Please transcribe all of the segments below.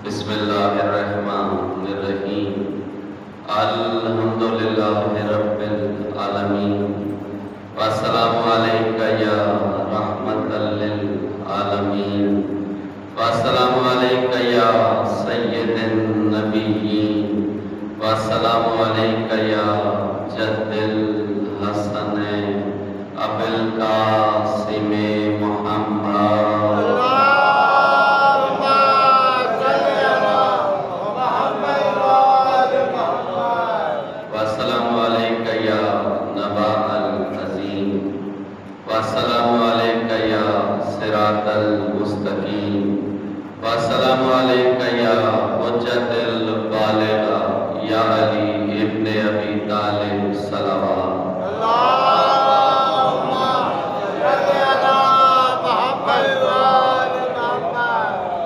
بسم اللہ الرحمن الرحیم الحمدللہ رب العالمین والسلام علیکہ یا رحمت للعالمین والسلام علیکہ یا سید النبیین والسلام علیکہ یا جد الحسن ابی القاسم محمد والسلام علیکہ یا نبا العظیم والسلام علیکہ یا صراط المستقیم والسلام علیکہ یا حجت البالغہ یا علی ابن ابی طالب صلوات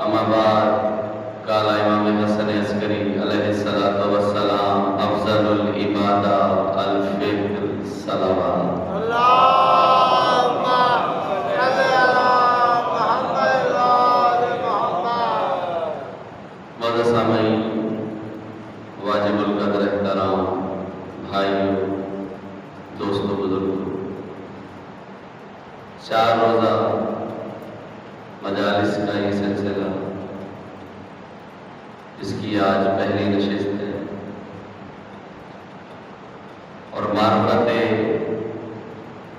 اما بعد قال امام حسن عسکری علیہ السلام افضل العبادہ الفکر صلوات معزز سامعین، واجب القدر احترام بھائیوں، دوستوں، بزرگوں، 4 روزہ مجالس کا یہ سلسلہ جس کی آج پہلی نشست ہے اور معرفت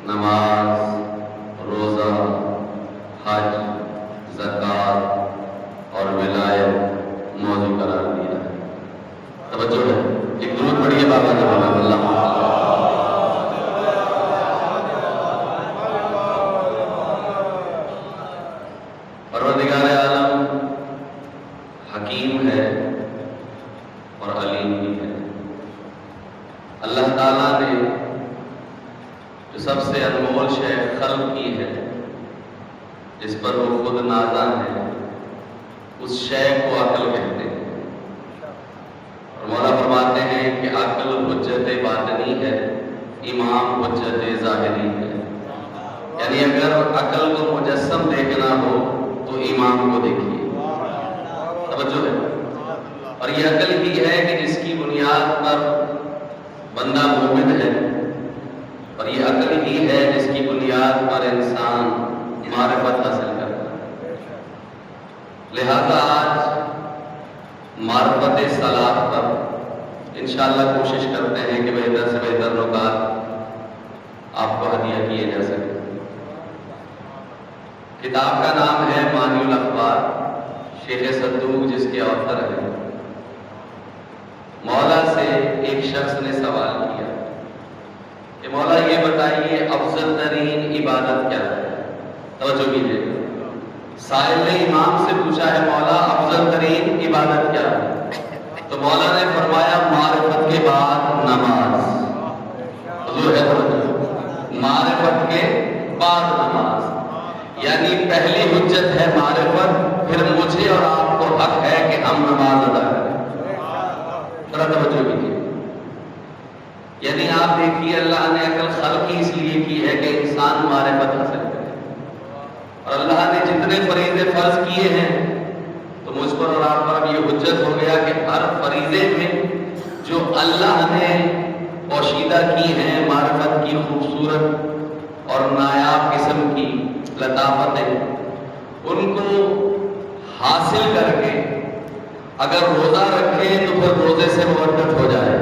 نماز، روزہ، حج، زکوٰۃ اور ولایت موضوع قرار دیا ہے۔ توجہ ہے، ایک درود پڑھیے بابا جی اللہ پروردگار عالم حکیم ہے اور علیم بھی ہے۔ اللہ تعالیٰ نے جو سب سے انمول شے خلق کی ہے، جس پر وہ خود نازاں ہے، اس شے کو عقل کہتے ہیں۔ اور مولا فرماتے ہیں کہ عقل حجت باطنی ہے، امام حجت ظاہری ہے۔ یعنی اگر عقل کو مجسم دیکھنا ہو تو امام کو دیکھیے۔ توجہ ہے، اور یہ عقل ہی ہے کہ جس کی بنیاد پر بندہ مومن ہے، اور یہ عقل ہی ہے جس کی بنیاد پر انسان معرفت حاصل کرتا ہے۔ لہذا آج معرفت صلاح پر انشاءاللہ کوشش کرتے ہیں کہ بہتر سے بہتر نکات آپ کو ہدیہ کیے جا سکے۔ کتاب کا نام ہے مانی الاخبار، شیخ صدوق جس کے آتھر ہیں۔ مولا سے ایک شخص نے سوال کیا کہ مولا یہ بتائیے افضل ترین عبادت کیا ہے؟ توجہ کیجیے، سائل نے امام سے پوچھا ہے مولا افضل ترین عبادت کیا ہے؟ تو مولا نے فرمایا معرفت کے بعد نماز۔ حضور ہے توجہ، معرفت کے بعد نماز، یعنی پہلی حجت ہے معرفت، پھر مجھے اور آپ کو حق ہے کہ ہم نماز ادا کریں۔ ذرا توجہ کیجیے، یعنی آپ دیکھیے اللہ نے عقل خلق ہی اس لیے کی ہے کہ انسان معرفت حاصل کرے، اور اللہ نے جتنے فریضے فرض کیے ہیں تو مجھ پر اور آپ پر اب یہ حجت ہو گیا کہ ہر فریضے میں جو اللہ نے پوشیدہ کی ہیں معرفت کی خوبصورت اور نایاب قسم کی لطافتیں، ان کو حاصل کر کے اگر روزہ رکھیں تو پھر روزے سے مبدت ہو جائے،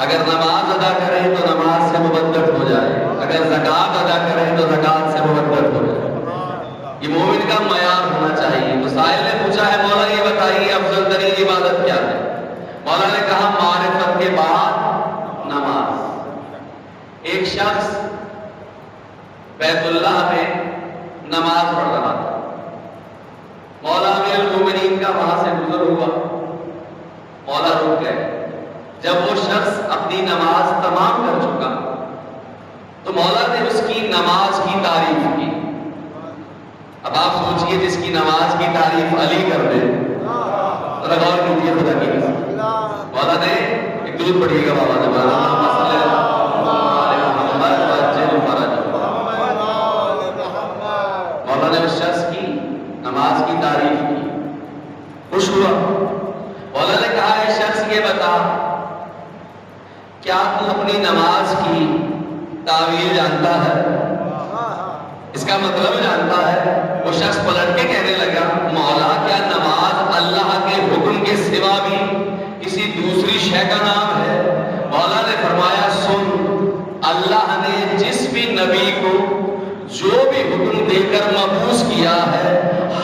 اگر نماز ادا کریں تو نماز سے مبدت ہو جائے، اگر زکوٰۃ ادا کریں تو زکوٰۃ سے مبدت ہو جائے۔ یہ مومن کا معیار ہونا چاہیے۔ تو سائل نے پوچھا ہے مولا یہ بتائیے افضل ترین عبادت کیا ہے؟ مولا نے کہا معرفت کے بعد نماز۔ ایک شخص بیت اللہ میں نماز پڑھ رہا تھا، مولا امیر المومنین کا وہاں سے گزر ہوا، مولا رک گئے۔ جب وہ شخص اپنی نماز تمام کر چکا تو مولا نے اس کی نماز کی تعریف کی۔ اب آپ سوچئے جس کی نماز کی تعریف علی کر دے، ذرا غور کیجیے خدا کی قسم۔ مولا نے ایک درود پڑھیے گا بابا نے مولا نے اس شخص کی کا مطلب جانتا ہے۔ وہ شخص پلٹ کے کہنے لگا مولا کیا نماز اللہ کے حکم کے سوا بھی کسی دوسری شے کا نام ہے؟ مولا نے فرمایا سن، اللہ نے جس بھی نبی کو جو بھی حکم دے کر مبعوث کیا ہے،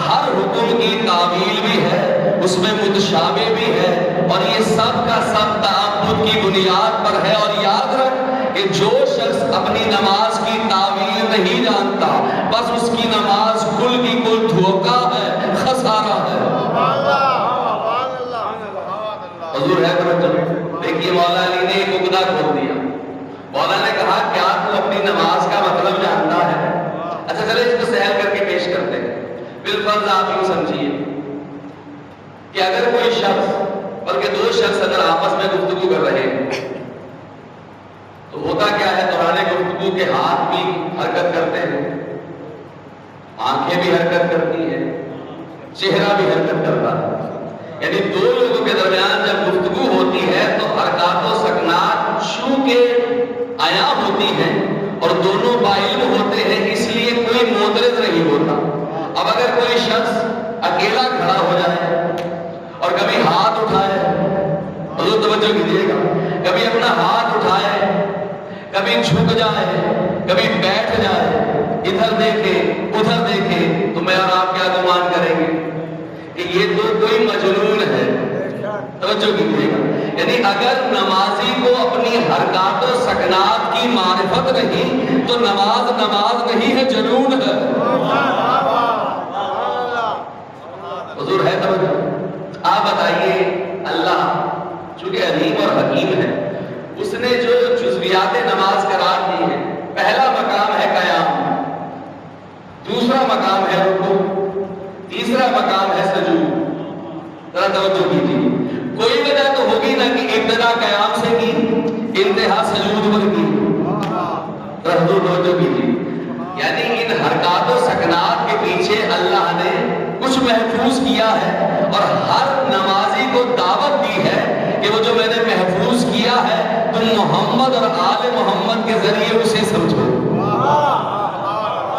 ہر حکم کی تعویل بھی ہے، اس میں متشابہ بھی ہے، اور یہ سب کا سب تعبد کی بنیاد پر ہے۔ اور یاد رکھ کہ جو شخص اپنی نماز کی تعویل نہیں جانتا بس اس کی نماز کل کی کل دھوکہ ہے، خسارہ ہے۔ حضور ہے توجہ، دیکھیے مولا علی نے ایک عقدہ کھول دیا۔ مولا نے کہا کیا تو اپنی نماز کا مطلب جانتا ہے؟ اچھا چلے اس کو سہل کر کے پیش کرتے ہیں۔ بالفرض آپ یوں سمجھیے کہ اگر کوئی شخص بلکہ دو شخص اگر آپس میں گفتگو کر رہے ہیں تو ہوتا کیا ہے، دوران گفتگو کے ہاتھ بھی حرکت کرتے ہیں، آنکھیں بھی حرکت کرتی ہیں، چہرہ بھی حرکت کرتا ہے۔ یعنی دو لوگوں کے درمیان جب گفتگو ہوتی ہے تو حرکات و سکنات چونکہ عیاں ہوتی ہیں اور دونوں باعلم ہوتے ہیں، اس لیے کوئی معترض نہیں ہوتا۔ اب اگر کوئی شخص اکیلا کھڑا ہو جائے اور کبھی ہاتھ اٹھائے، حضور توجہ کیجیے گا، کبھی اپنا ہاتھ اٹھائے، کبھی جھک جائے، کبھی بیٹھ جائے، ادھر دیکھے ادھر دیکھے، تو میں اور آپ کیا گمان کریں گے کہ یہ تو کوئی مجنون ہے۔ توجہ کیجیے گا، یعنی اگر نمازی کو اپنی حرکات و سکنات کی معرفت نہیں تو نماز نماز نہیں ہے، جنون ہے۔ حضور ہے توجہ۔ آپ بتائیے، اللہ چونکہ علیم اور حکیم ہے، اس نے جو جزویات نماز قرار دی ہے، پہلا مقام ہے قیام، دوسرا مقام ہے رکوع، تیسرا مقام ہے سجود۔ ذرا توجہ کیجیے، کوئی وجہ تو ہوگی نا کہ ابتدا قیام سے کی، انتہا سجود پر کی۔ حضور توجہ کیجیے، یعنی ان حرکات و سکنات کے پیچھے اللہ نے کچھ محفوظ کیا ہے، اور ہر نمازی کو دعوت دی ہے کہ وہ جو میں نے محفوظ کیا ہے تم محمد اور آل محمد کے ذریعے اسے سمجھو۔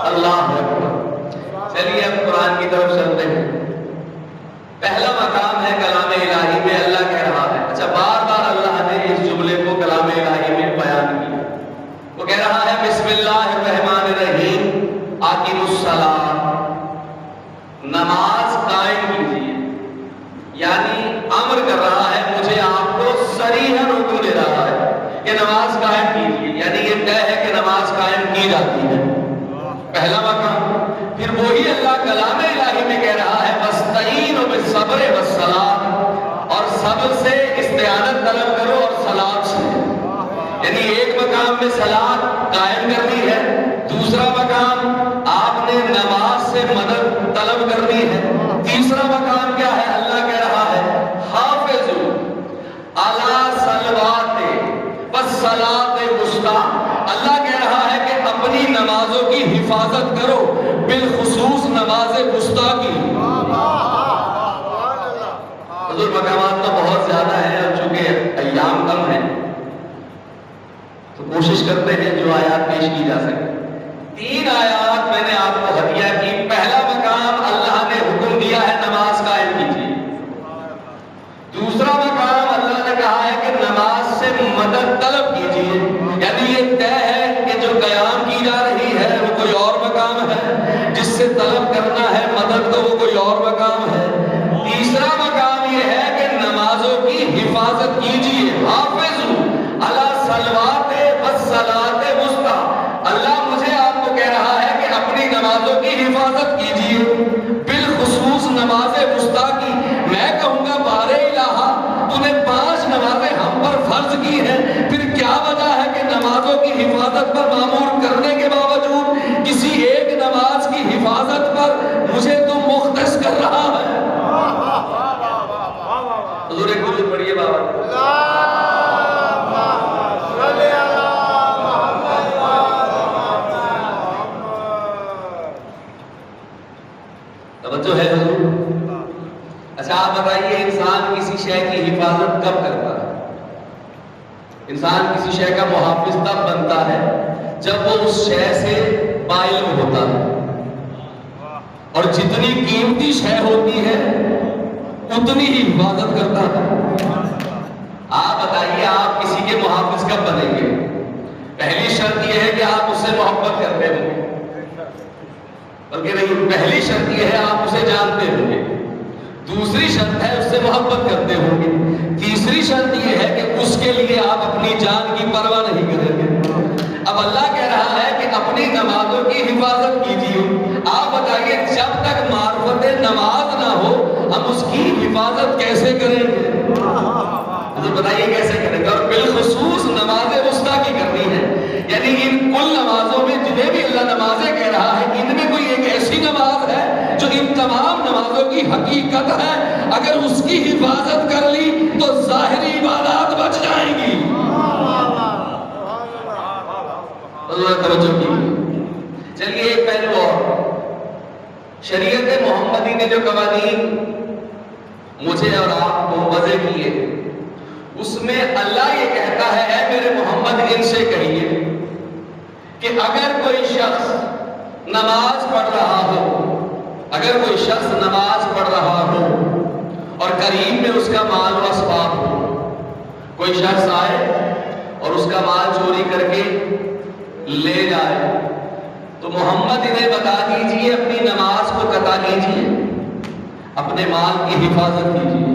اللہ اکبر۔ چلیے اب قرآن کی طرف چلتے ہیں۔ پہلا مقام ہے کلام الہی میں، اللہ کہہ رہا ہے، اچھا بار بار اللہ نے اس جملے کو کلام الہی میں بیان کیا، وہ کہہ رہا ہے بسم اللہ الرحمن الرحیم، اقیموا الصلاۃ، نماز قائم کیجیے، یعنی امر کر رہا ہے، مجھے آپ کو صریحاً حکم دے رہا ہے کہ نماز قائم کیجیے، یعنی یہ طے ہے کہ نماز قائم کی جاتی ہے، پہلا مقام۔ پھر وہی اللہ کلام الہی میں کہہ رہا ہے وَاسْتَعِینُوا بِالصَّبْرِ وَالصَّلَاةِ، اور صبر سے استعانت طلب کرو اور صلاۃ سے، یعنی ایک مقام میں صلاۃ قائم کرنی ہے، دوسرا مقام آپ نے نماز سے مدد طلب کرنی ہے، تیسرا مقام کیا ہے؟ اللہ کہہ رہا ہے حافظوا علی صلوات والصلاۃ الوسطیٰ، اللہ کہہ رہا ہے کہ اپنی نمازوں کی حفاظت کرو، بالخصوص نماز وسطیٰ کی۔ حضور مقامات تو بہت زیادہ ہیں، اور چونکہ ایام کم ہیں تو کوشش کرتے ہیں جو آیات پیش کی جا سکے۔ 3 آیات میں نے آپ کو ہدیہ کی۔ پہلا مقام اللہ نے حکم دیا ہے نماز قائم کیجیے، دوسرا مقام اللہ نے کہا ہے کہ نماز سے مدد طلب کیجیے، یعنی یہ طے ہے کہ جو قیام کی جا رہی ہے وہ کوئی اور مقام ہے، جس سے طلب کرنا ہے مدد تو وہ کوئی اور مقام ہے۔ تیسرا مقام یہ ہے کہ نمازوں کی حفاظت کیجیے، حافظوا علی صلوات والصلاۃ الوسطیٰ، اللہ مجھے آپ کو کہہ رہا ہے کہ اپنی نمازوں کی حفاظت کیجیے، بالخصوص نماز وسطیٰ کی۔ میں کہوں گا بار الہ تو نے 5 نمازیں ہم پر فرض کی ہیں، پھر کیا وجہ ہے کہ نمازوں کی حفاظت پر مامور کرنے کے باوجود کسی ایک نماز کی حفاظت پر مجھے تو مختص کر رہا ہے؟ حضور ایک درود پڑھیے بابا۔ توجہ ہے حضور؟ اچھا آپ بتائیے، انسان کسی شے کی حفاظت کب کرتا ہے؟ انسان کسی شے کا محافظ تب بنتا ہے جب وہ اس شے سے باعلم ہوتا ہے۔ اور جتنی قیمتی شے ہوتی ہے اتنی ہی حفاظت کرتا ہے۔ آپ بتائیے آپ کسی کے محافظ کب بنیں گے؟ پہلی شرط یہ ہے کہ آپ اس سے محبت کرتے ہوں گے، بلکہ نہیں، پہلی شرط یہ ہے آپ اسے جانتے ہوں گے، دوسری شرط ہے اس سے محبت کرتے ہوں گے، تیسری شرط یہ ہے کہ اس کے لیے آپ اپنی جان کی پرواہ نہیں کریں گے۔ اب اللہ کہہ رہا ہے کہ اپنی نمازوں کی حفاظت کیجیے۔ آپ بتائیے جب تک معرفت نماز نہ ہو ہم اس کی حفاظت کیسے کریں گے؟ بتائیے کیسے کریں گے؟ اور بالخصوص نماز وسطیٰ کی کرنی ہے، یعنی ان کل نمازوں میں جنہیں بھی اللہ نمازیں کہہ رہا ہے ان میں کوئی ایک ایسی نماز ہے جو ان تمام نمازوں کی حقیقت ہے، اگر اس کی حفاظت کر لی تو ظاہری عبادات بچ جائیں گی۔ اللہ توجہ کی۔ چلیے ایک پہلو اور، شریعت محمدی نے جو قوانین مجھے اور آپ کو وضع کیے اس میں اللہ یہ کہتا ہے اے میرے محمد ان سے کہیے کہ اگر کوئی شخص نماز پڑھ رہا ہو، اگر کوئی شخص نماز پڑھ رہا ہو اور قریب میں اس کا مال و اسباب ہو، کوئی شخص آئے اور اس کا مال چوری کر کے لے جائے، تو محمد انہیں بتا دیجئے اپنی نماز کو قطع کیجئے، اپنے مال کی حفاظت کیجئے۔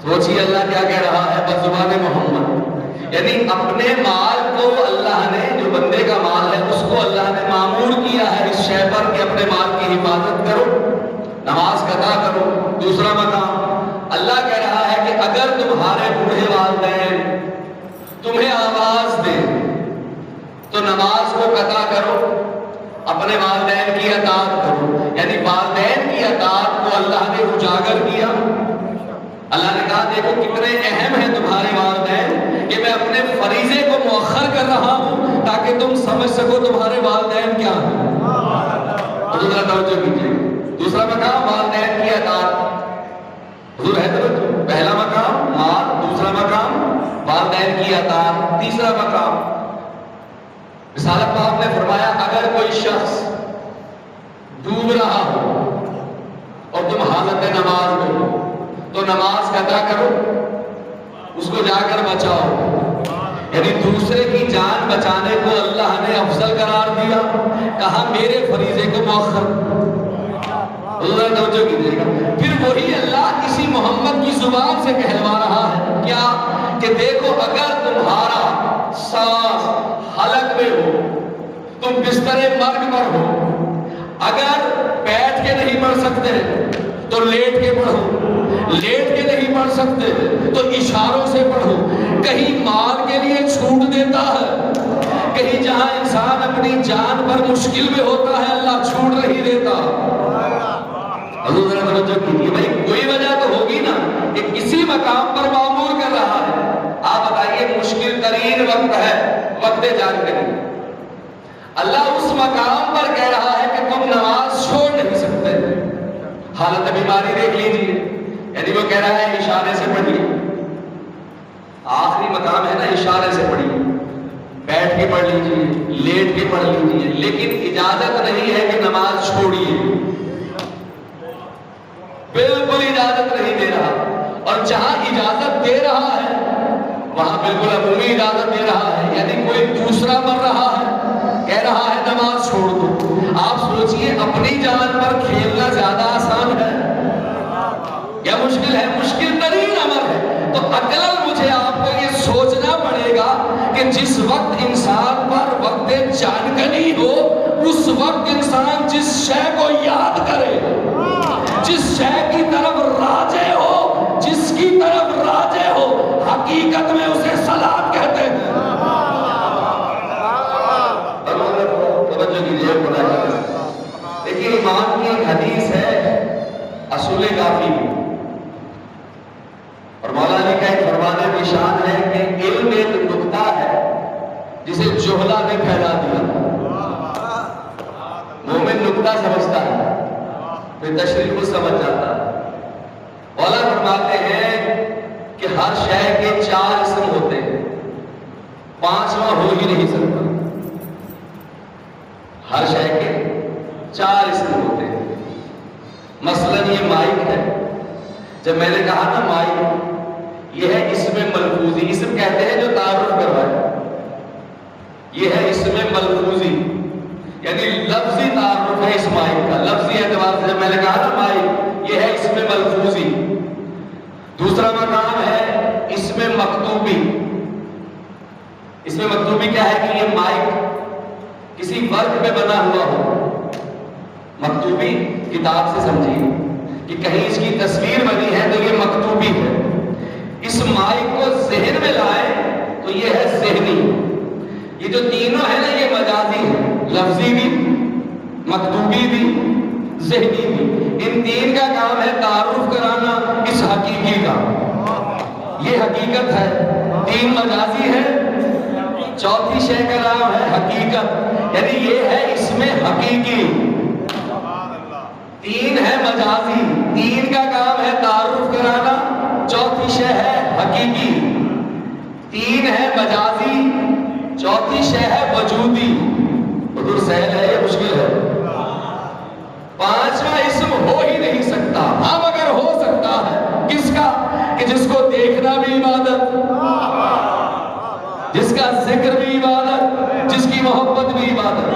سوچیے اللہ کیا کہہ رہا ہے بزبان محمد، یعنی اپنے مال کو اللہ نے، جو بندے کا مال ہے اس کو اللہ نے مامور کیا ہے اس شے پر کہ اپنے مال کی حفاظت کرو، نماز قطع کرو۔ دوسرا مقام اللہ کہہ رہا ہے کہ اگر تمہارے بوڑھے والدین تمہیں آواز دیں تو نماز کو قطع کرو، اپنے والدین کی اطاعت کرو، یعنی والدین کی اطاعت کو اللہ نے اجاگر کیا۔ اللہ نے کہا دیکھو کتنے اہم ہیں تمہارے والدین کہ میں اپنے فریضے کو مؤخر کر رہا ہوں تاکہ تم سمجھ سکو تمہارے والدین کیا ہیں۔ تو ذرا توجہ کیجیے، دوسرا مقام والدین کی اطاعت، حضور ہے توجہ، پہلا مقام مال، دوسرا مقام والدین کی اطاعت، تیسرا مقام رسالت پاک نے فرمایا اگر کوئی شخص ڈوب رہا ہو اور تم حالت نماز میں ہو تو نماز قطع کرو، اس کو جا کر بچاؤ، یعنی دوسرے کی جان بچانے کو اللہ نے افضل قرار دیا، کہا میرے فریضے کو مؤخر۔ اللہ توجہ کیجیے گا، پھر وہی اللہ کسی محمد کی زبان سے کہلوا رہا ہے کیا کہ دیکھو اگر تمہارا سانس حلق میں ہو، تم بستر مرگ پر ہو، اگر بیٹھ کے نہیں پڑھ سکتے تو لیٹ کے پڑھو، لیٹ کے نہیں پڑھ سکتے تو اشاروں سے پڑھو، کہیں مال کے لیے چھوٹ دیتا ہے، کہیں جہاں انسان اپنی جان پر مشکل میں ہوتا ہے اللہ چھوٹ نہیں دیتا۔ حضور ذرا توجہ کیجیے، بھائی کوئی وجہ تو ہوگی نا کہ کسی مقام پر معمور کر رہا ہے۔ آپ بتائیے مشکل ترین وقت ہے وقت جان کری، اللہ اس مقام پر کہہ رہا ہے کہ تم نماز چھوڑ نہیں سکتے، حالت بیماری دیکھ لیجیے، یعنی وہ کہہ رہا ہے اشارے سے پڑھیے، آخری مقام ہے نا اشارے سے پڑھیے، بیٹھ کے پڑھ لیجیے، لیٹ کے پڑھ لیجیے، لیکن اجازت نہیں ہے کہ نماز چھوڑیے، بالکل اجازت نہیں دے رہا، اور جہاں اجازت دے رہا ہے وہاں بالکل عمومی اجازت دے رہا ہے، یعنی کوئی دوسرا مر رہا ہے کہہ رہا ہے نماز چھوڑ دو۔ آپ سوچئے اپنی جان پر کھیلنا زیادہ آسان ہے یا مشکل ہے؟ مشکل ترین امر ہے۔ تو عقلاً مجھے آپ کو یہ سوچنا پڑے گا کہ جس وقت انسان پر وقت جان کنی ہو اس وقت انسان جس شے کو یاد کرے، جس شے کی طرف راجع ہو، جس کی طرف راجع ہو، حقیقت میں اسے صلاۃ کہتے ہیں۔ دیکھیے ایمان کی ایک حدیث ہے اصول کافی، اور مولانا کا ایک فرمانے کی شان ہے کہ علم ایک نقطہ ہے جسے جہلا نے پھیلا دیا۔ مومن نقطہ سمجھتا ہے پھر تشریح کو سمجھ جاتا ہے۔ مولانا فرماتے ہیں کہ ہر شے کے 4 اسم ہوتے ہیں، 5واں ہو ہی نہیں سکتا۔ ہر شے کے 4 اسم ہوتے ہیں، مثلاً یہ مائک ہے، جب میں نے کہا نا مائک، یہ ہے اسم ملفوظی، اسم کہتے ہیں جو تعارف کروائے، یہ ہے اسم ملفوظی، یعنی لفظی تعارف ہے اس مائک کا، لفظی اعتبار سے جب میں نے کہا نا مائک، یہ ہے اسم ملفوظی۔ دوسرا مقام ہے اسم مکتوبی۔ اسم مکتوبی کیا ہے کہ یہ مائک کسی ورق پہ بنا ہوا ہو، مکتوبی کتاب سے سمجھیے کہ کہیں اس کی تصویر بنی ہے تو یہ مکتوبی ہے۔ اس مائک کو ذہن میں لائیں تو یہ ہے ذہنی۔ یہ جو تینوں ہے نا یہ مجازی ہے، لفظی بھی، مکتوبی بھی، ذہنی بھی۔ ان تین کا کام ہے تعارف کرانا اس حقیقی کا، یہ حقیقت ہے۔ تین مجازی ہے، چوتھی شے کا نام ہے حقیقت، یعنی یہ ہے اس میں حقیقی۔ تین ہے مجازی، تین کا کام ہے تعارف کرانا، چوتھی شے ہے حقیقی۔ تین ہے مجازی، چوتھی شے ہے وجودی۔ حضور سہل ہے یا مشکل ہے؟ پانچواں اسم ہو ہی نہیں سکتا۔ ہاں مگر ہو سکتا ہے کس کا؟ کہ جس کو دیکھنا بھی عبادت، جس کا ذکر بھی عبادت، جس کی محبت بھی عبادت۔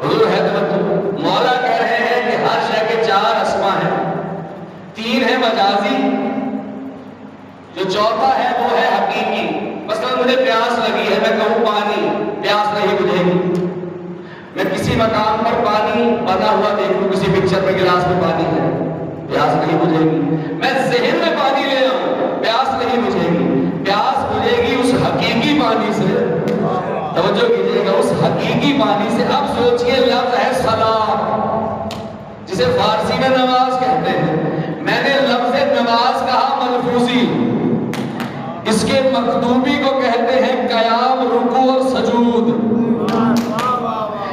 حضور ہے تو مولا کہہ رہے ہیں کہ ہر شے کے چار اسما ہیں، تین ہے مجازی، جو چوتھا ہے وہ ہے حقیقی۔ مثلا مجھے پیاس لگی ہے، میں کہوں پانی، پیاس نہیں بجھے گی۔ میں کسی مقام پر پانی بنا ہوا دیکھوں، کسی پکچر میں گلاس میں پانی ہے، پیاس نہیں بجھے گی۔ میں ذہن میں پانی لے آؤں، پیاس نہیں بجھے گی۔ پیاس بجھے گی اس حقیقی پانی سے، توجہ کیجئے گا، اس حقیقی پانی سے۔ اب سوچئے لفظ ہے صلاۃ، جسے فارسی میں نماز کہتے ہیں۔ میں نے لفظ نماز کہا ملفوظی، اس کے مکتوبی کو کہتے ہیں قیام، رکوع اور سجود۔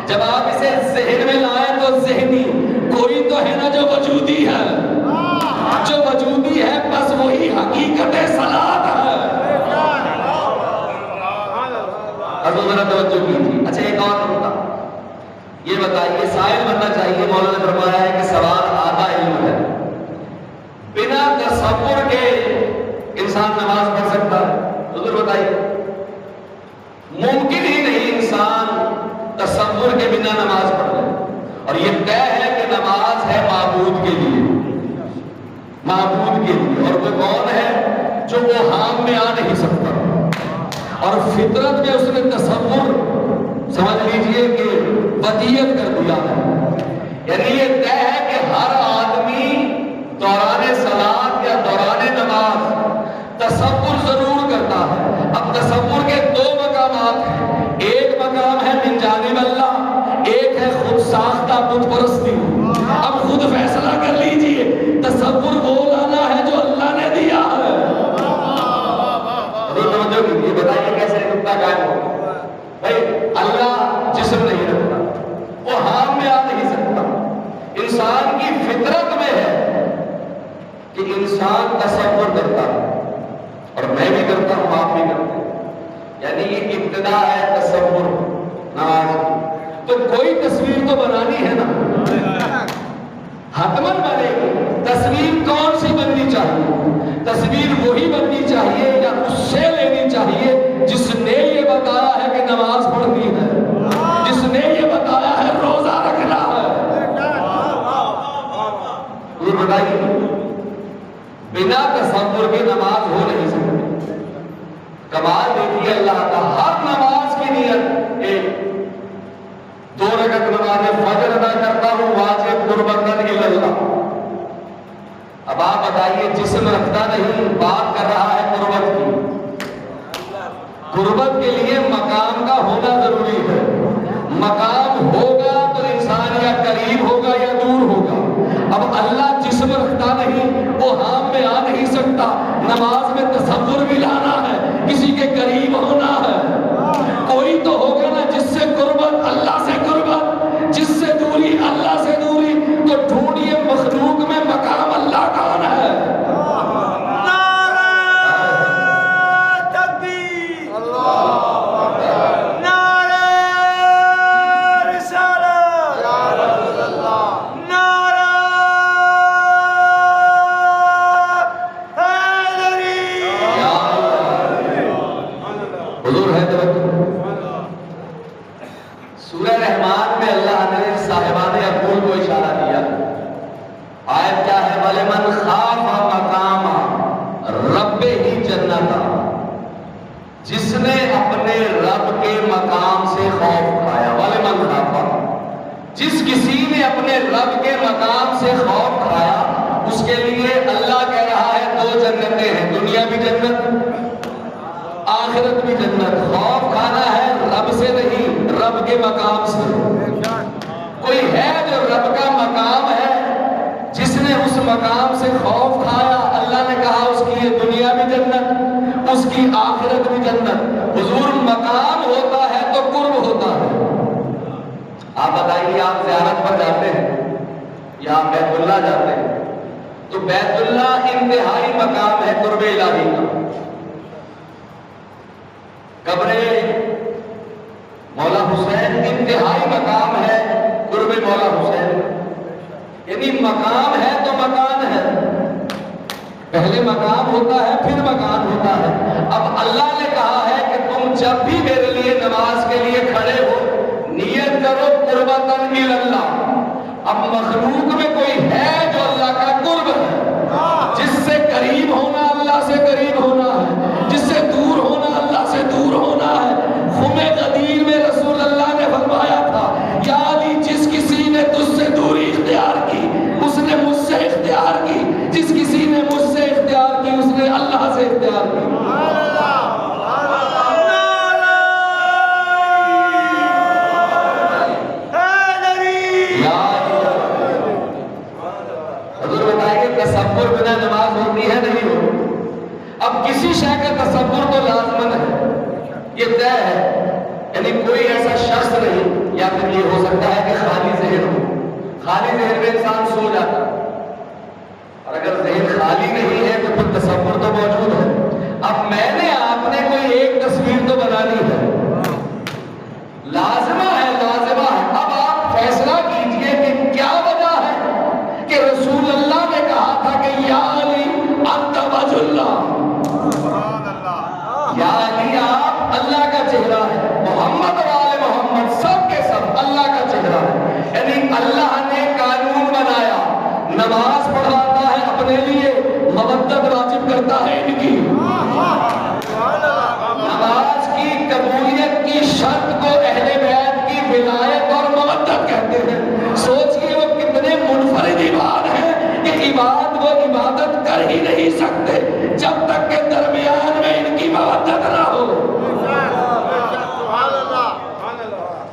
جب آپ اسے ذہن میں لائیں تو ذہنی، کوئی تو ہے نا جو وجودی ہے، جو وجودی ہے بس وہی حقیقت صلاۃ ہے۔ اب ذرا توجہ کیجیے۔ اچھا ایک اور نکتہ یہ بتائیے، سائل بننا چاہیے، مولانا نے فرمایا ہے کہ سوال آدھا علم ہے، بنا تصور کے انسان نماز پڑھ سکتا ہے؟ حضور بتائیے، ممکن ہی نہیں انسان تصور کے بنا نماز پڑھ لے۔ اور یہ طے ہے کہ نماز ہے معبود کے لیے، معبود کے لیے، اور وہ کون ہے؟ جو وہ ہام میں آ نہیں سکتا، اور فطرت میں اس نے تصور سمجھ لیجئے کہ وطیت کر دیا ہے۔ یعنی یہ طے ہے کہ ہر آدمی دوران صلاۃ یا دوران نماز تصور ضرور کرتا ہے۔ اب تصور کے دو مقامات ہیں، ایک مقام ہے من جانب اللہ، ایک ہے خود ساختہ بت پرستی۔ اب خود فیصلہ کر لیجئے، تصور وہ لانا ہے جو اللہ نے دیا ہے۔ یہ بتائیے کیسے نکتہ قائم ہوگا؟ بھائی اللہ جسم نہیں رکھتا، وہ ہام میں آ نہیں سکتا۔ انسان کی فطرت میں ہے کہ انسان تصور کرتا ہے، اور میں بھی کرتا ہوں، آپ بھی کرتے ہیں، یعنی یہ ابتدا ہے تصور نماز کی۔ تو کوئی تصویر تو بنانی ہے نا، حتماً بنے گی۔ تصویر کون سی بننی چاہیے؟ تصویر وہی بننی چاہیے یا اس سے لینی چاہیے جس نے یہ بتایا ہے کہ نماز پڑھنی ہے، جس نے یہ بتایا ہے روزہ رکھنا ہے۔ یہ بتائیے بنا تصور کے نماز ہو نہیں سکتی۔ کمال دیکھیے اللہ کا، ہر نماز کی نیت ایک، 2 رکعت نماز فجر ادا کرتا ہوں واجب قربتاً اللہ۔ اب آپ بتائیے، جسم رکھتا نہیں، بات کر رہا ہے قربت کی۔ قربت کے لیے مقام کا ہونا ضروری ہے، مقام ہوگا تو انسان یا قریب ہوگا یا دور ہوگا۔ اب اللہ جسم رکھتا نہیں، وہ ہام میں آ نہیں سکتا، نماز میں تصور بھی لانا ہے، کسی کے قریب ہونا ہے۔ کوئی تو ہوگا نا جس سے قربت، اللہ سے قربت، جس سے دوری اللہ سے دوری، تو ڈھونڈیے مخلوق میں مقام اللہ کون ہے؟ حضور ہے توجہ۔ سورہ رحمان میں اللہ نے صاحبان عقول کو اشارہ دیا۔ آیت کیا ہے؟ وَلِمَنْ خَافَ مَقَامَ رَبِّهِ جَنَّتَانِ، جس نے اپنے رب کے مقام سے خوف کھایا۔ وَلِمَنْ خَافَ، جس کسی نے اپنے رب کے مقام سے خوف کھایا، اس کے لیے اللہ کہہ رہا ہے دو جنتیں ہیں، دنیا بھی جنت آخرت بھی جنت۔ خوف کھانا ہے رب سے نہیں، رب کے مقام سے۔ کوئی ہے جو رب کا مقام ہے، جس نے اس مقام سے خوف کھایا، اللہ نے کہا اس کی یہ دنیا بھی جنت، اس کی آخرت بھی جنت۔ حضور مقام ہوتا ہے تو قرب ہوتا ہے۔ آپ بتائیے، آپ زیارت پر جاتے ہیں یا آپ بیت اللہ جاتے ہیں تو بیت اللہ انتہائی مقام ہے قرب الہی کا۔ قبر مولا حسین انتہائی مقام ہے قرب مولا حسین، یعنی مقام ہے تو مکان ہے، پہلے مقام ہوتا ہے پھر مکان ہوتا ہے۔ اب اللہ نے کہا ہے کہ تم جب بھی میرے لیے نماز کے لیے کھڑے ہو نیت کرو قربتاً الی اللہ۔ اب مخلوق میں کوئی ہے جو اللہ کا قرب ہے، جس سے قریب ہونا اللہ سے قریب ہونا ہے، جس سے دور ہونا اللہ سے دور ہونا ہے۔ خم غدیر میں رسول اللہ نے فرمایا تھا، یا علی جس کسی نے تجھ سے دوری اختیار کی اس نے مجھ سے اختیار کی، جس کسی نے مجھ سے اختیار کی اس نے اللہ سے اختیار کی۔ تصور بنا نماز ہوتی ہے نہیں ہوتی۔ اب کسی شے کا تصور تو لازمن ہے، یہ طے ہے، یعنی کوئی ایسا شخص نہیں، یا پھر یہ ہو سکتا ہے کہ خالی ذہن ہو، خالی ذہن میں انسان سو جاتا، اور اگر ذہن خالی نہیں ہے تو پھر تصور تو موجود ہے۔ اب میں نے آپ نے کوئی ایک تصویر تو بنانی ہے، لازمہ ہے، لازمہ ہے۔ اب آپ فیصلہ کیجئے کہ کیا وجہ ہے کہ رسول اللہ نے کہا تھا کہ یا علی انت وجہ اللہ، یا علی آپ اللہ کا چہرہ ہے، محمد و آل محمد سب کے سب اللہ کا چہرہ ہے۔ یعنی اللہ نے قانون بنایا، نماز پڑھاتا ہے اپنے لیے، مودت واجب کرتا ہے ان کی۔ نماز کی قبولیت کی شرط کو اہل بیت کی ولایت اور مودت کہتے ہیں۔ سوچئے وہ کتنے منفرد عباد ہیں کہ عباد وہ عبادت کر ہی نہیں سکتے جب تک کہ درمیان میں ان کی مودت نہ ہو۔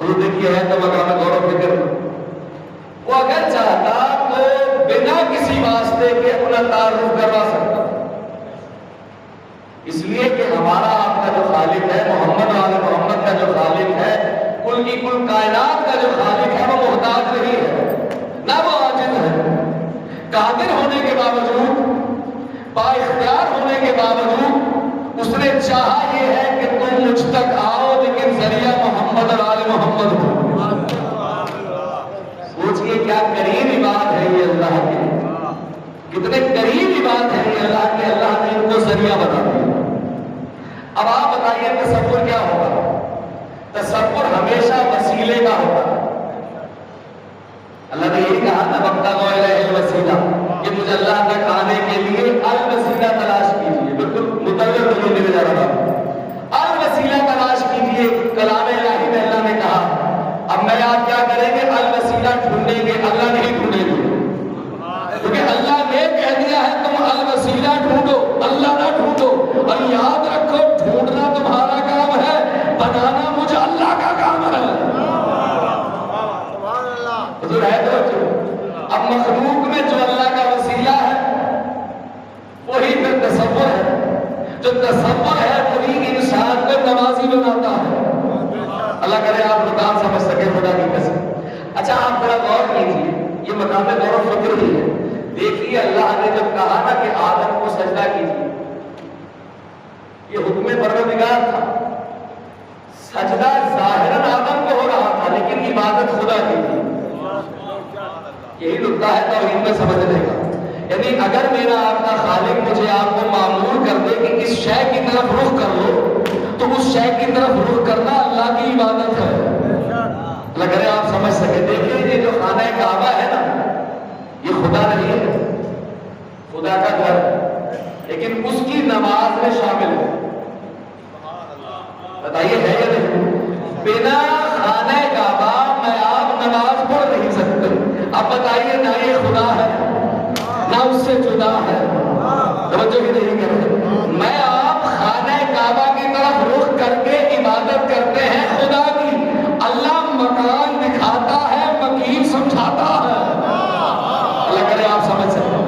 وہ دیکھئے ہے تو مقام غور و فکر، وہ اگر چاہتا تو بنا کسی واسطے کے اپنا تعارف کروا سکتا، اس لیے کہ ہمارا آپ کا جو خالق ہے، محمد و آل محمد کا جو خالق ہے، کل کی کل کائنات کا جو خالق ہے، وہ محتاج نہیں ہے، نہ وہ عاجز ہے۔ قادر ہونے کے باوجود، با اختیار ہونے کے باوجود اس نے چاہا یہ ہے کہ تم مجھ تک آؤ لیکن ذریعہ محمد اور آل محمد ہو۔ سوچئے کیا قریب عباد ہے یہ اللہ کے، کتنے قریب عباد ہے یہ اللہ کے، اللہ نے ان کو ذریعہ بنا دیا۔ اب آپ بتائیے تصور کیا ہوگا؟ تصور ہمیشہ وسیلے کا ہوگا۔ اللہ نے یہی کہا نا وَابْتَغُوا إِلَيْهِ الْوَسِيلَةَ، کہ مجھے اللہ تک آنے کے لیے الوسیلہ تلاش کیجئے۔ بالکل متوجہ نہیں ملے جا رہا، الوسیلہ تلاش کیجئے۔ کلام الہی میں اللہ نے کہا، اب میں آپ کیا کریں گے؟ الوسیلہ ڈھونڈیں گے، اللہ نہیں ڈھونڈیں گے، کیونکہ اللہ نے کہہ دیا ہے تم الوسیلہ ڈھونڈو، اللہ نہ ڈھونڈو۔ اور یاد رکھو ڈھونڈنا تمہارا کام ہے، بنانا مجھے اللہ کا کام ہے۔ حضور ہے تو اب مخلوق میں جو اللہ کا وسیلہ ہے وہی پھر تصور ہے، جو تصور ہے وہی انسان کو نمازی بناتا ہے۔ اللہ کرے آپ مقام سمجھ سکے خدا کی قسم۔ اچھا آپ ذرا غور کیجیے، یہ مقام غور و فکر ہی ہے۔ دیکھیے اللہ نے جب کہا نا کہ آدم کو سجدہ کیجیے، یہ حکم پروردگار تھا، سجدہ ظاہراً آدم کو ہو رہا تھا لیکن عبادت خدا کی تھی۔ یہی نکتہ ہے توحید میں سمجھنے کا، یعنی اگر میرا آپ کا خالق مجھے آپ کو معمور کر دے کہ اس شے کی طرف رخ کر لو تو اس شے کی طرف رخ کرنا اللہ کی عبادت ہے۔ اللہ کرے آپ سمجھ سکے۔ دیکھیں یہ جو خانہ کعبہ ہے نا، یہ خدا نہیں ہے، خدا کا گھر ہے، لیکن اس کی نماز میں شامل ہے۔ بتائیے ہے یا نہیں؟ بنا خانہ کعبہ میں آپ نماز پڑھ نہیں سکتے۔ اب بتائیے نہ یہ خدا ہے نہ اس سے جدا ہے، توجہ ہی نہیں کرتے۔ میں آپ خانہ کعبہ کی طرف رخ کر کے عبادت کرتے ہیں خدا کی، اللہ مکان دکھاتا ہے، مکین سمجھاتا ہے۔ اللہ کرے آپ سمجھ سکتے ہیں۔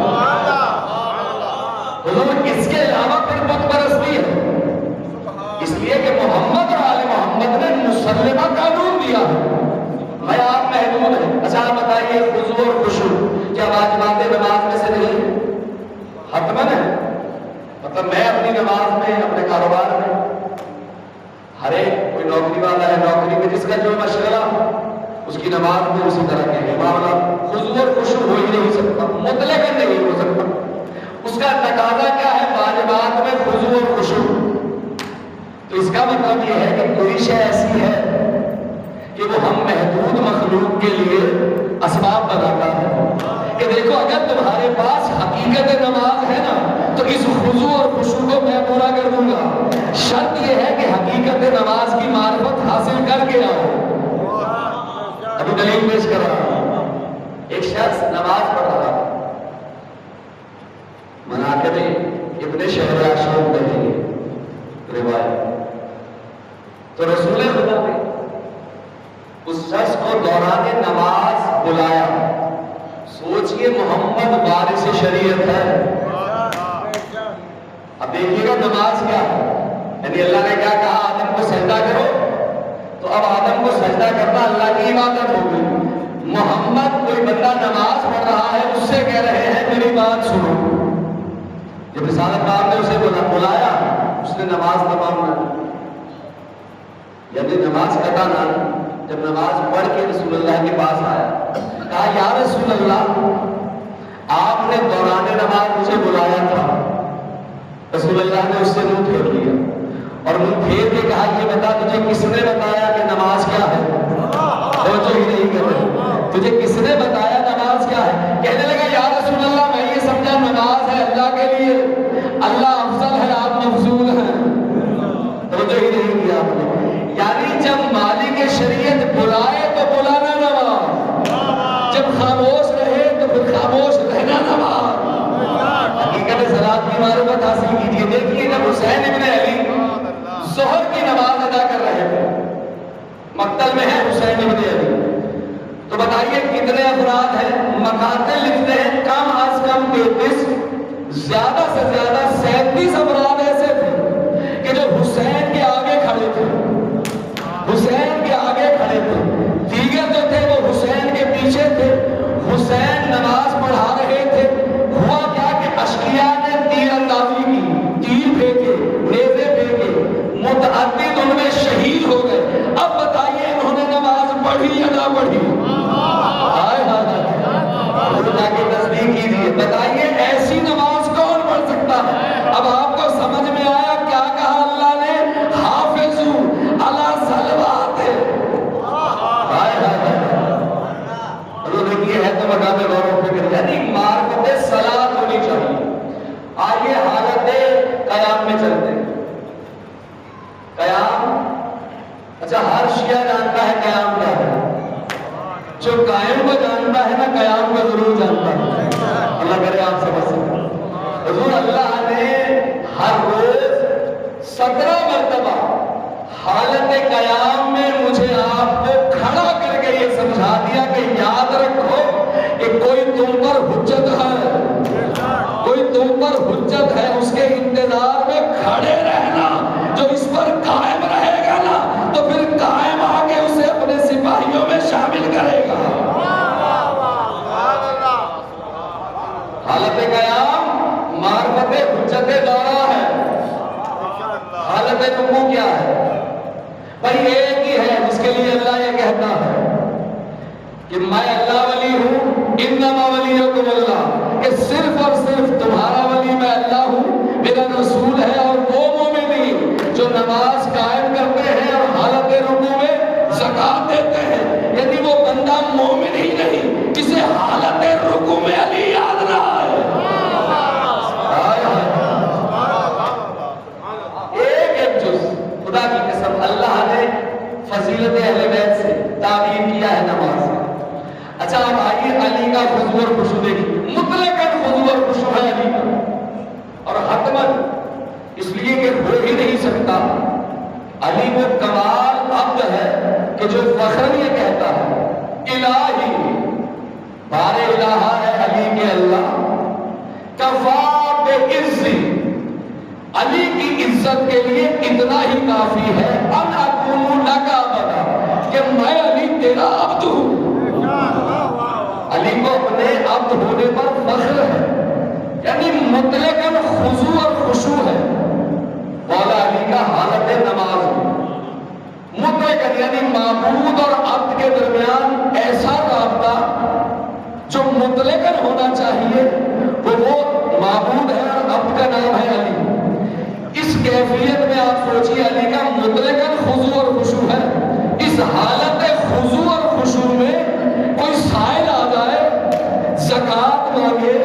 حضور اس کے علاوہ پھر بت پرستی ہے، اس لیے کہ محمد اور آل محمد نے مسلمہ قانون دیا ہے، میں آپ محدود ہیں۔ اچھا آپ بتائیے خضوع اور خشوع کیا واجبات نماز میں سے نہیں؟ حتماً ہے۔ مطلب میں اپنی نماز میں، اپنے کاروبار میں، ہر ایک کوئی نوکری والا ہے، نوکری میں جس کا جو مشغلہ اس کی نماز میں اسی طرح کے معاملہ خضوع اور خشوع ہو ہی نہیں سکتا، مطلق نہیں ہو سکتا۔ اس کا تقاضا کیا ہے؟ واجبات میں خضوع اور خشوع۔ تو اس کا مطلب یہ ہے کہ کوئی شے ایسی ہے کہ وہ ہم محدود مخلوق کے لیے اسباب بناتا ہے کہ دیکھو اگر تمہارے پاس حقیقت نماز ہے نا تو اس خضوع اور خشوع کو میں پورا کر دوں گا، شرط یہ ہے کہ حقیقت نماز کی معرفت حاصل کر کے آؤ۔ ابھی دلیل پیش کر رہا ہوں۔ ایک شخص نماز پڑھ رہا تھا، مناقب ابن شہراشون میں روایت، تو رسول خدا نے اس شخص کو دوران نماز بلایا۔ سوچئے محمد وارث شریعت ہے۔ اب دیکھیے گا نماز کیا ہے، یعنی اللہ نے کیا کہا؟ آدم کو سجدہ کرو، تو اب آدم کو سجدہ کرنا اللہ کی عبادت ہو گئی۔ محمد کوئی بندہ نماز پڑھ رہا ہے، اس سے کہہ رہے ہیں میری بات سنو۔ جب رسالت کار نے اسے بلایا، اس نے نماز تمام نہ کی، یعنی نماز قطع نہ کی۔ جب نماز پڑھ کے رسول اللہ کے پاس آیا، کہا یا رسول اللہ آپ نے دوران نماز مجھے بلایا تھا۔ رسول اللہ نے اس سے منہ پھیر لیا اور منہ پھیر کے کہا یہ بتا تجھے کس نے بتایا کہ نماز کیا ہے؟ توجہ ہی نہیں کرتے، تجھے کس نے بتایا نماز کیا ہے؟ کہنے لگا یا رسول اللہ میں یہ سمجھا نماز ہے اللہ کے لیے، اللہ افضل ہے آپ مفضول ہیں۔ توجہ ہی نہیں کیا آپ نے۔ یعنی جب مالک شریعت بلائے تو بلانا نماز، جب خاموش رہے تو پھر خاموش رہنا نماز۔ حقیقت صلاۃ کی معرفت حاصل کیجیے۔ دیکھیے جب حسین ابن علی ظہر کی نماز ادا کر رہے تھے، مقتل میں ہے حسین ابن علی، تو بتائیے کتنے افراد ہیں؟ مقاتل لکھتے ہیں کم از کم 33، زیادہ سے زیادہ 37 افراد ایسے تھے کہ جو حسین کے آگے کھڑے تھے، حسین کے آگے کھڑے تھے، دیگر جو تھے وہ حسین کے پیچھے تھے۔ حسین نماز پڑھا رہے تھے، ہوا کیا کہ اشقیاء نے تیر اندازی کی، تیر پھینکے، نیزے پھینکے، متعدد ان میں شہید ہو گئے۔ اب بتائیے انہوں نے نماز پڑھی یا نہ پڑھی؟ ہائے ہائے خدا کی تصدیق کیجیے، بتائیے ایسی نماز کون پڑھ سکتا ہے؟ اب آپ کو سمجھ میں آیا کیا کہا اللہ نے؟ حافظو علی صلوات۔ ہائے ہائے دیکھیے ہے تو مقام غور و فکر، یعنی معرفت صلاۃ ہونی چاہیے۔ آئیے حالت قیام میں چلتے ہیں۔ قیام، اچھا ہر شیعہ جانتا ہے قیام کیا ہے، جو قائم کو جانتا ہے نا قیام کو ضرور جانتا ہے۔ اللہ کرے آپ سمجھ سکیں۔ حضور اللہ نے ہر روز 17 مرتبہ حالت قیام میں مجھے آپ کو کھڑا کر کے یہ سمجھا دیا کہ یاد رکھو کہ کوئی تم پر حجت ہے، کوئی تم پر حجت ہے، اس کے انتظار میں کھڑے رہنا۔ جو اس پر قائم رہے گا نا تو پھر قائم آ کے اسے اپنے سپاہیوں میں شامل کرے گا۔ حالت قیام معرفت حجت دورہ ہے۔ حالت رکوع کیا ہے؟ بھائی ایک ہی ہے جس کے لیے اللہ یہ کہتا ہے کہ میں اللہ ولی ہوں، انما ولیکم اللہ، کہ صرف اور صرف تمہارا ولی میں اللہ ہوں، میرا رسول ہے، اور وہ مومنین جو نماز قائم وسلم مومن ہی نہیں، اسے حالت رکوع میں علی یاد نہ آئے۔ ایک جز خدا کی قسم اللہ نے فضیلت اہل بیت سے تعبیر کیا ہے نماز سے۔ اچھا اب آئیے علی کا خضوع اور خشوع دیکھیے، مطلقاً خضوع اور خشوع ہے علی کا، اور حتماً اس لیے کہ ہو ہی نہیں سکتا۔ علی وہ کمال عبد ہے کہ جو فخر یہ کہتا ہے الہی، بار الہ ہے علی کے اللہ، کفا بعزی، علی کی عزت کے لیے اتنا ہی کافی ہے، ان اکون لک عبدا، کہ میں علی تیرا عبد ہوں۔ علی کو اپنے عبد ہونے پر فخر ہے، یعنی مطلقاً خضوع اور خشوع ہے۔ مولا علی کا حالت نماز مطلقاً یعنی معبود اور عبد کے درمیان ایسا رابطہ جو مطلقاً ہونا چاہیے، وہ معبود ہے اور عبد کا نام ہے علی۔ اس کیفیت میں آپ سوچیے علی کا مطلقاً خضوع اور خشوع ہے۔ اس حالت خضوع اور خشوع میں کوئی سائل آ جائے، زکوٰۃ مانگے،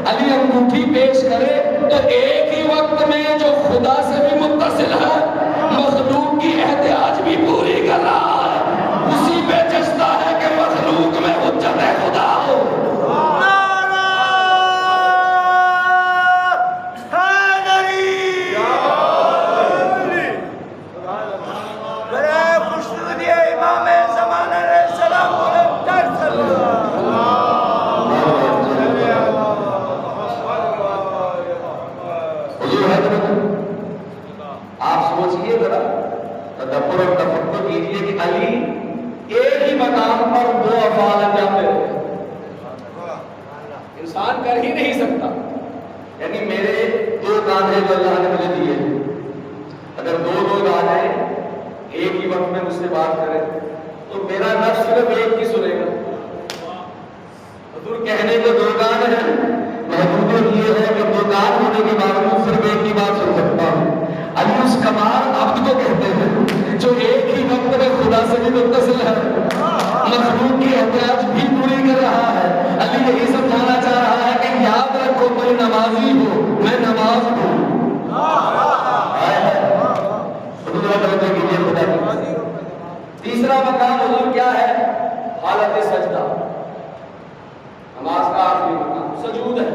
علی انگوٹھی پیش کرے، تو ایک ہی وقت میں جو خدا سے بھی متصل ہے، مخلوق کی احتیاج بھی پوری کر رہا ہے، اسی پہ جستا ہے کہ مخلوق میں حجت خدا ہو۔ آپ سوچئے ذرا، تدبر اور تفکر کیجئے کہ علی ایک ہی مقام پر دو افعال انجام دے رہے ہیں، انسان کر ہی نہیں سکتا۔ یعنی میرے دو کان ہیں جو اللہ نے مجھے دیے، اگر دو لوگ آ جائیں ایک ہی وقت میں مجھ سے بات کریں تو میرا نفس صرف ایک کی سنے گا۔ حضور کہنے کو دو کان ہیں، محدودیت یہ ہے کہ دو کان ہونے کے باوجود صرف ایک کی بات سن سکتا ہوں۔ علی اس کمال عبد کو کہتے ہیں جو ایک ہی وقت میں خدا سے بھی متصل ہے، مخلوق کی احتیاج بھی پوری کر رہا ہے۔ علی یہی سمجھانا چاہ رہا ہے کہ یاد رکھو کوئی نمازی ہو، میں نماز ہوں۔ تیسرا مقام حضور کیا ہے؟ حالت سجدہ، نماز کا آخری مقام سجود ہے۔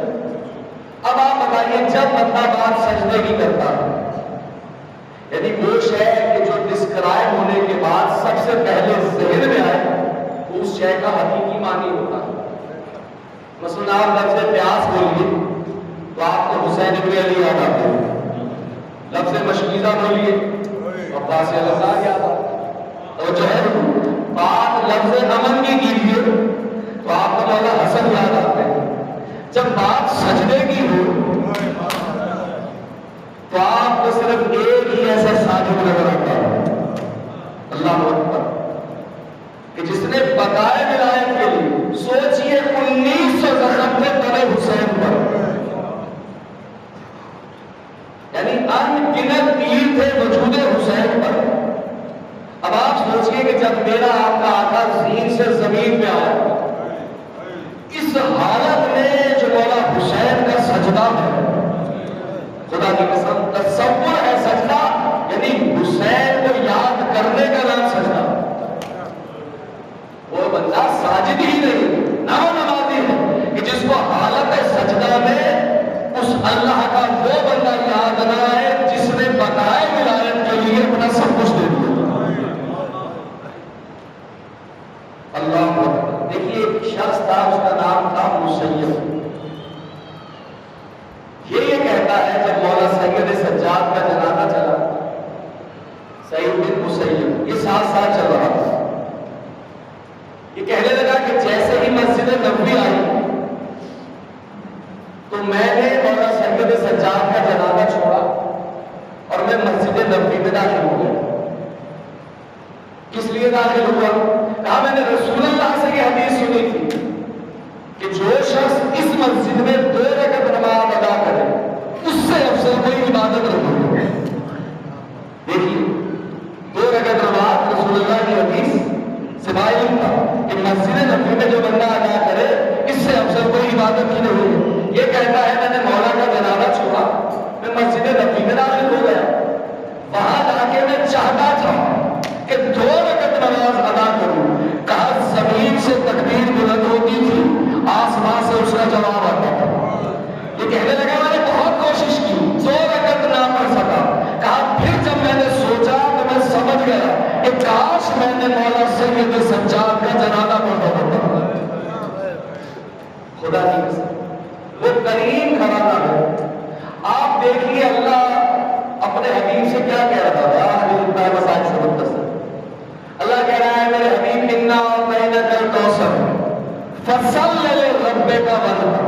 اب آپ بتائیے جب بندہ بات سجدے کی کرتا ہے، یعنی وہ شے کہ جو ڈسکرائب ہونے کے بعد سب سے پہلے ذہن میں آئے، وہ اس شے کا حقیقی معنی ہوتا ہے۔ مثلا آپ لفظ پیاس بولیے تو آپ کو حسین ابن علی یاد آتے ہیں، لفظ مشکیزہ بولیے عباس اللہ یاد آتا ہے، اور جو ہے بات لفظ امن کی کیجیے تو آپ کو مولا حسن یاد آتے ہیں۔ جب بات سجدے کی ہو تو آپ کو صرف ایک ہی ایسا ساجد نظر آتا ہے، اللہ اکبر، کہ جس نے بقائے ولایت کے لیے سوچئے 1900 زخم تھے تلے حسین پر، یعنی ان گنت تیر تھے وجود حسین پر۔ اب آپ سوچئے کہ جب میرا آپ کا آقا زین سے زمین میں آیا، اس حالت میں جو مولا حسین کا سجدہ ہے، خدا کی قسم تصور ہے سجدہ، یعنی حسین کو یاد کرنے کا نام سجدہ۔ وہ بندہ ساجد ہی نہیں، نہ وہ نمازی ہے کہ جس کو حالت سجدہ میں اس اللہ کا وہ بندہ یاد نہ آئے جس نے بقائے ولایت کے لیے اپنا سب کچھ دے دیا۔ اللہ اکبر۔ دیکھیے ایک شخص تھا، اس کا نام تھا مسیب۔ یہ کہتا ہے جب مولا سید سجاد کا جنازہ چلا، سعید بن مسیب یہ ساتھ ساتھ چل رہا تھا، یہ کہنے لگا کہ جیسے ہی مسجد نبوی آئی تو میں نے مولا سید سجاد کا جنازہ چھوڑا اور میں مسجد نبوی میں داخل ہو گیا۔ کس لیے داخل ہوا؟ کہا میں نے رسول اللہ سے یہ حدیث سنی تھی کہ جو شخص اس مسجد میں 2 رکعت نماز ادا کرے اس سے افضل کوئی عبادت نہیں۔ دیکھیے 2 رکعت نماز رسول اللہ کی حدیث سوائے ان کا کہ مسجد نبوی میں جو بندہ ادا کرے اس سے افضل کوئی عبادت ہی نہیں ہے. یہ کہتا ہے میں نے مولا کا جنازہ چھوڑا, میں مسجد نبوی میں داخل ہو گیا, وہاں جا کے میں چاہتا تھا کہ 2 رکعت نماز ادا کروں. کہا زمین سے تکبیر بلند ہوتی تھی, آسمان سے اس کا جواب آتا تھا. یہ کہنے لگا میں نے بہت کوشش کی, 2 رکعت نہ پڑھ سکا. کہا پھر جب میں نے سوچا تو میں سمجھ گیا کہ کاش میں نے مولا سید سجاد کا جنازہ پڑھا ہوتا. خدا کی قسم وہ کریم گھرانہ ہے. آپ دیکھیے اللہ اپنے حبیب سے کیا کہہ رہا تھا, حبیب اللہ مسائل سے متصل. اللہ کہہ رہا ہے میرے حبیب انا اعطیناک الکوثر فصل لربک وانحر.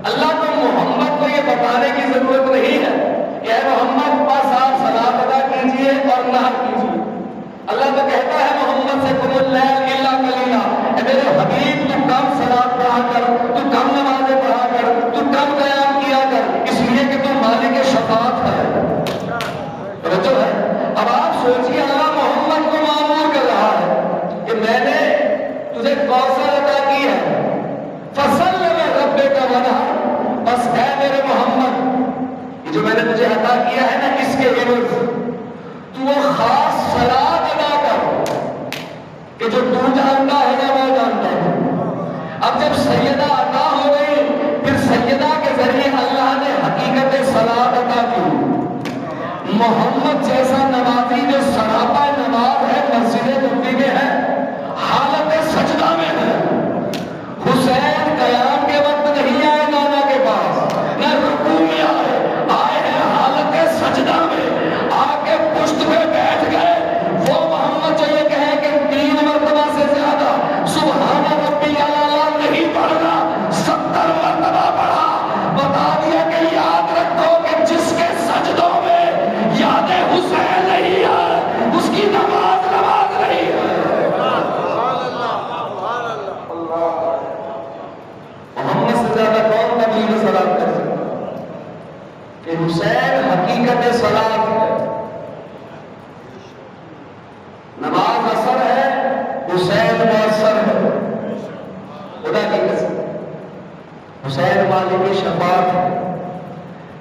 اللہ کو محمد کو یہ بتانے کی ضرورت نہیں ہے کہ اے محمد بس آپ صلاۃ ادا کیجئے اور نحر کیجئے. اللہ تو کہتا ہے محمد سے قم اللیل الا قلیلا, اے میرے حبیب تو کم صلاۃ پڑھا کر, تو کم نمازیں پڑھا کر, تو کم قیام کیا کر, اس لیے کہ تو مالک شفاعت ہے. توجہ ہے. اب آپ سوچیے اللہ محمد کو مامور کر رہا ہے کہ میں نے تجھے کوثر عطا کی ہے, فصل لربک وانحر, بس اے میرے محمد یہ جو میں نے تجھے عطا کیا ہے نا اس کے عوض تو وہ خاص صلاۃ ادا کر کہ جو تو جانتا ہے یا میں جانتا ہوں. اب جب سیدہ عطا ہو گئی پھر سیدہ کے ذریعے اللہ نے حقیقت صلاۃ عطا کی. محمد جیسا نمازی جو سراپا نماز ہے مسجد نبوی میں ہے, حالت سجدہ میں ہے. حسین قیام کے وقت نہیں آئے نانا کے پاس, نہ رکوع میں آئے ہیں حالت سجدہ میں, آ کے پشت پہ بیٹھ گئے. وہ محمد جو یہ کہے کہ 3 مرتبہ سے زیادہ سبحان ربی الاعلیٰ نہیں پڑھنا, 70 مرتبہ پڑھا. بتا دیا کہ یاد رکھو کہ جس کے سجدوں میں یاد حسین نہیں ہے اس کی نماز نہیں ہے. محمد سے زیادہ کون تبلیغ صلاۃ کر سکتا کہ حسین حقیقت صلاۃ ہے. نماز اثر ہے, حسین مؤثر ہے. خدا کی قسم حسین مالک شفاعت ہے.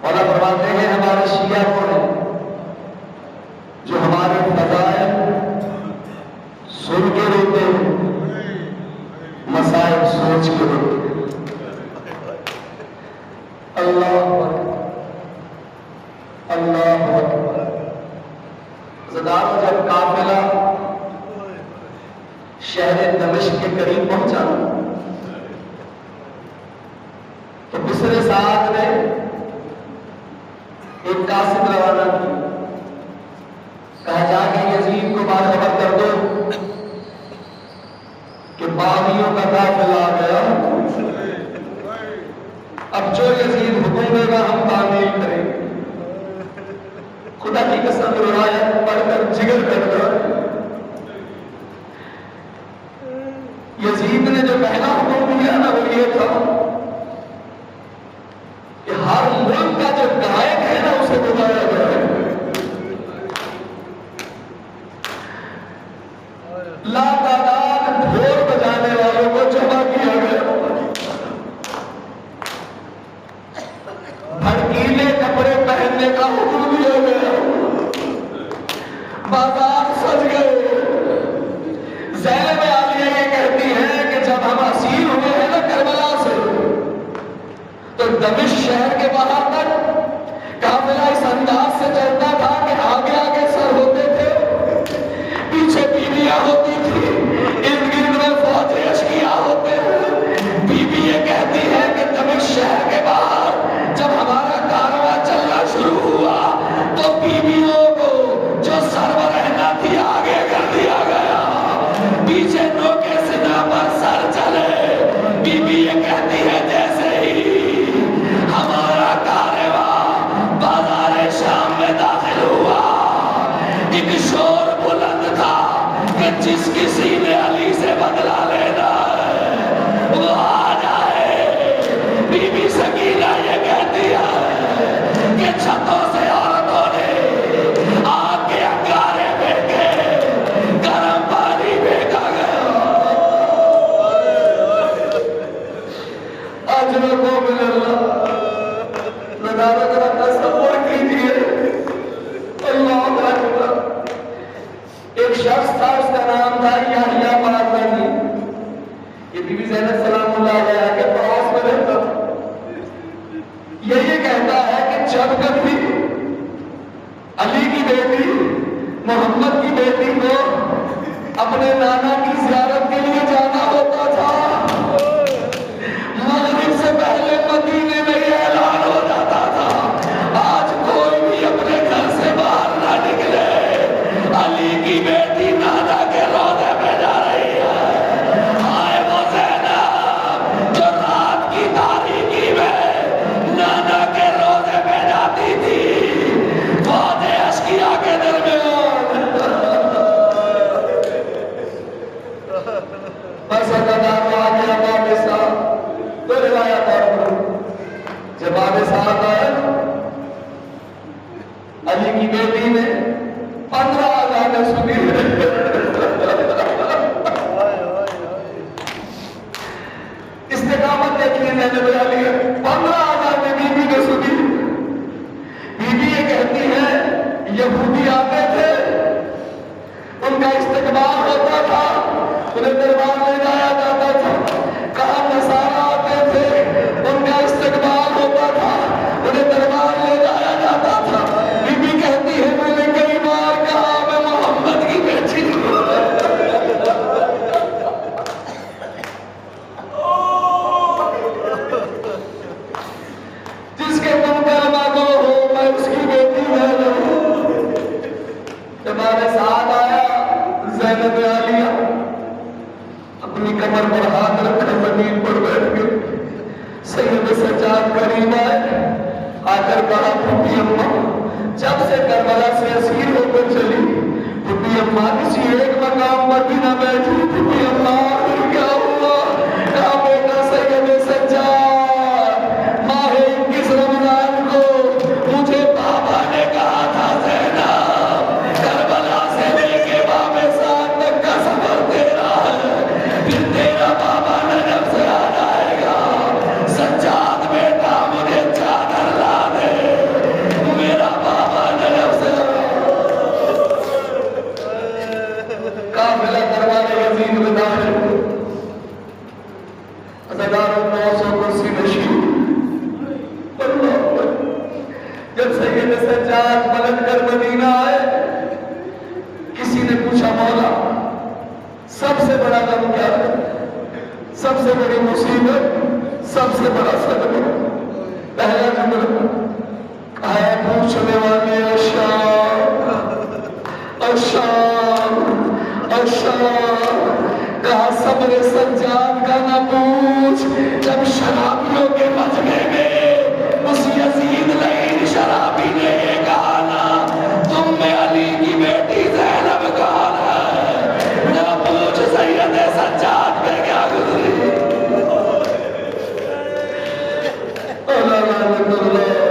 اور اب فرماتے ہیں ہمارے شیعہ کون ہیں جو ہمارے فضائل سن کے روتے ہیں, مسائل سوچ کے روتے ہیں. اللہ اکبر, اللہ اکبر. زدار جب قافلہ شہر دمشق کے قریب پہنچا تو بسر سعد نے ایک قاصد روانہ کی, کہا جا کے یزید کو باخبر کر دو کہ باغیوں کا قافلہ آ گیا, اب جو یزید حکم دے گا ہم تعمیل کریں گے. خدا کی قسم روایت پڑھ کر جگر کر کر یزید نے جو پہلا حکم دیا نا وہ یہ تھا کہ ہر ملک کا جو گائک ہے نا اسے بلایا جائے. لاتعداد ڈھول بجانے والوں کو جمع کیا گیا, بھڑکیلے کپڑے پہننے کا حکم دیا گیا, بازار سج گئے. زینب عالیہ یہ کہتی ہے کہ جب ہم اسیر ہوئے ہیں نا کربلا سے تو دمشق شہر کے باہر تک قافلہ اس انداز سے چلتا تھا کہ آگے آگے سر ہوتے تھے, پیچھے بیویاں ہوتی تھی, ارد گرد میں فوج اشقیاء ہوتے ہیں. بیوی یہ کہتی ہے کہ دمشق شہر کے باہر جب ہمارا کارواں چلنا شروع ہوا تو بیویوں کو جو سربراہ تھی آگے کر دیا گیا, پیچھے نوکے سنا پر سر چلے. بیوی یہ کہتی ہے جیسے ہی ہمارا کارواں بازار شام میں داخل ہوا ایک شور بلند تھا کہ جس کسی نے علی سے بدلہ لینا ہے وہ آ جائے. بی بی سکینہ یہ کہتی ہے کہ چھتوں سے عورتوں نے آگ کے انگارے پھینکے, گرم پانی پھینکا گیا. ایک شخص تھا، اس کا نام تھا یحییٰ بارزانی. یہ بی بی زینب سلام اللہ علیہا کے پڑوس میں رہتا تھا. یہ کہتا ہے کہ جب کبھی علی کی بیٹی محمد کی بیٹی کو اپنے نانا کی زیارت کے لیے جانا ہوتا تھا، مغرب سے پہلے مدینے میں یہ اعلان ہو جاتا تھا آج کوئی بھی اپنے گھر سے باہر نہ نکلے، علی کی بیٹی نانا کے روضے میں جا رہی ہے. آئے وہ زینب جو رات کی تاریکی میں نانا کے روضے میں جاتی تھی، وعدے اشکیا کے درمیان بس ادار آگیا باب ساتھ. تو روایت اور جب باب ساتھ آئے علی کی بیٹی نے 15 آزادیں سنی. استقامت دیکھیے زینب علی 15 آزادیں بی بی نے سنی. بی بی یہ کہتی ہے یہودی آتے تھے، ان کا استقبال ہوتا تھا، انہیں دربار لے جایا جاتا تھا. کہاں نصارہ آتے تھے، ان کا استقبال ہوتا تھا، انہیں دربار لے جایا جاتا تھا. بی بی کہتی ہے میں نے کئی بار کہا میں محمد کی بیٹی ہوں. جس کے تم کلمہ گو ہو میں اس کی بیٹی ہوں. جب ہمارے ساتھ آیا زینب عالیہ اپنی کمر پر ہاتھ رکھا زمین پر بیٹھ گئے. سید سجاد قریب آئے، آ کر کہا پھپھی اماں جب سے کربلا سے اسیر ہو کر چلی، پھپھی اماں کسی ایک مقام پر بھی نہ بیٹھی. پھپھی اماں پھر کیا ہوا؟ کہا بیٹا سید سجاد ماہ 21 رمضان کو مجھے بابا نے کہا تھا زینب کربلا سے لے کے باب سات تک کا سفر تیرا ہے، پھر تیرا بابا نجف سے آ جائے گا. سجاد بیٹا مجھے چادر لا دے، میرا بابا نجف سے قافلہ دربار یزید میں داخل ہوئے. ہزاروں 900 کرسی نشین. جب سید سجاد پلٹ کر مدینہ آئے، کسی نے پوچھا مولا سب سے بڑا غم کیا ہے؟ سب سے بڑی مصیبت، سب سے بڑا صدمہ. پہلا جملہ آیا پوچھنے والے اشام اشام اشام. کہا صبر سجاد کا نہ پوچھ، جب شرابیوں کے مجمع میں اس یزید لعین شرابی نے یہ کہا نا تم میں علی کی بیٹی زینب کون ہے، نہ پوچھ سید سجاد میں کیا گزری. اللہ